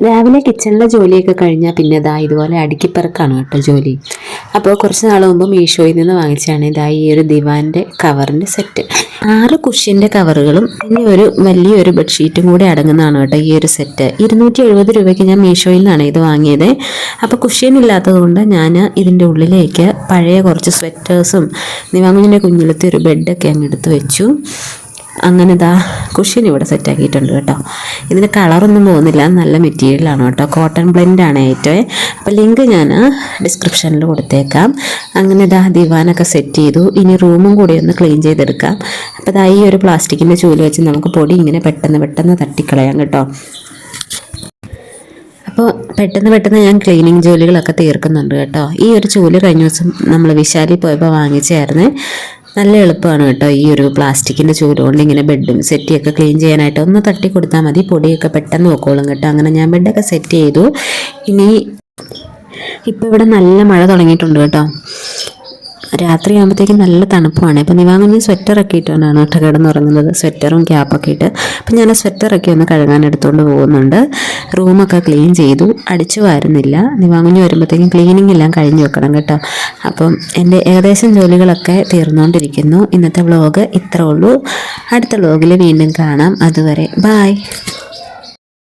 രാവിലെ കിച്ചണിലെ ജോലിയൊക്കെ കഴിഞ്ഞാൽ പിന്നെ ഇതാ ഇതുപോലെ അടുക്കിപ്പെറുക്കാണ് കേട്ടോ ജോലി. അപ്പോൾ കുറച്ച് നാൾ മുമ്പ് മീഷോയിൽ നിന്ന് വാങ്ങിച്ചാണ് ഇതാ ഈ ഒരു ദിവാൻ്റെ കവറിൻ്റെ സെറ്റ്. 6 കുഷ്യൻ്റെ കവറുകളും പിന്നെ ഒരു വലിയൊരു ബെഡ്ഷീറ്റും കൂടി അടങ്ങുന്നതാണ് കേട്ടോ ഈ ഒരു സെറ്റ്. 270 രൂപയ്ക്ക് ഞാൻ മീഷോയിൽ നിന്നാണ് ഇത് വാങ്ങിയത്. അപ്പോൾ കുഷ്യൻ ഇല്ലാത്തത് കൊണ്ട് ഞാൻ ഇതിൻ്റെ ഉള്ളിലേക്ക് പഴയ കുറച്ച് സ്വെറ്റേഴ്സും ദിവാങ്ങിൻ്റെ കുഞ്ഞിലത്തെ ഒരു ബെഡൊക്കെ അങ്ങ് എടുത്ത് വെച്ചു. അങ്ങനെ ഇതാ കുഷ്യൻ ഇവിടെ സെറ്റാക്കിയിട്ടുണ്ട് കേട്ടോ. ഇതിന് കളറൊന്നും പോകുന്നില്ല, നല്ല മെറ്റീരിയലാണ് കേട്ടോ, കോട്ടൺ ബ്ലെൻഡാണ് ഏറ്റവും. അപ്പോൾ ലിങ്ക് ഞാൻ ഡിസ്ക്രിപ്ഷനിൽ കൊടുത്തേക്കാം. അങ്ങനെ ഇതാ ദിവാനൊക്കെ സെറ്റ് ചെയ്തു. ഇനി റൂമും കൂടി ഒന്ന് ക്ലീൻ ചെയ്തെടുക്കാം. അപ്പോൾ ഇതാ ഈ ഒരു പ്ലാസ്റ്റിക്കിൻ്റെ ചൂല് വെച്ച് നമുക്ക് പൊടി ഇങ്ങനെ പെട്ടെന്ന് തട്ടിക്കളയാം കേട്ടോ. അപ്പോൾ പെട്ടെന്ന് ഞാൻ ക്ലീനിങ് ജോലികളൊക്കെ തീർക്കുന്നുണ്ട് കേട്ടോ. ഈ ഒരു ചൂല് കഴിഞ്ഞ ദിവസം നമ്മൾ വിശാലിൽ പോയപ്പോൾ വാങ്ങിച്ചായിരുന്നേ. നല്ല എളുപ്പമാണ് കേട്ടോ ഈ ഒരു പ്ലാസ്റ്റിക്കിൻ്റെ ചൂല് കൊണ്ട് ഇങ്ങനെ ബെഡും സെറ്റിയൊക്കെ ക്ലീൻ ചെയ്യാനായിട്ട് ഒന്ന് തട്ടി കൊടുത്താൽ മതി, പൊടിയൊക്കെ പെട്ടെന്ന് നോക്കോളും കേട്ടോ. അങ്ങനെ ഞാൻ ബെഡൊക്കെ സെറ്റ് ചെയ്തു. ഇനി ഇപ്പോൾ ഇവിടെ നല്ല മഴ തുടങ്ങിയിട്ടുണ്ട് കേട്ടോ. രാത്രിയാകുമ്പോഴത്തേക്കും നല്ല തണുപ്പാണ്. അപ്പോൾ നിവാങ്ങുഞ്ഞ് സ്വെറ്ററൊക്കെ ഇട്ടുകൊണ്ടാണ് കേട്ടോ കിടന്നുറങ്ങുന്നത്, സ്വെറ്ററും ക്യാപ്പൊക്കെ ഇട്ട്. അപ്പം ഞാൻ ആ സ്വെറ്ററൊക്കെ ഒന്ന് കഴുകാൻ എടുത്തുകൊണ്ട് പോകുന്നുണ്ട്. റൂമൊക്കെ ക്ലീൻ ചെയ്തു, അടിച്ചു വാരുന്നില്ല. നിവാങ്ങുഞ്ഞ് വരുമ്പോഴത്തേക്കും ക്ലീനിങ് എല്ലാം കഴിഞ്ഞ് വെക്കണം കേട്ടോ. അപ്പം എൻ്റെ ഏകദേശം ജോലികളൊക്കെ തീർന്നുകൊണ്ടിരിക്കുന്നു. ഇന്നത്തെ വ്ളോഗ് ഇത്രേ ഉള്ളൂ. അടുത്ത വ്ളോഗിൽ വീണ്ടും കാണാം. അതുവരെ ബായ്.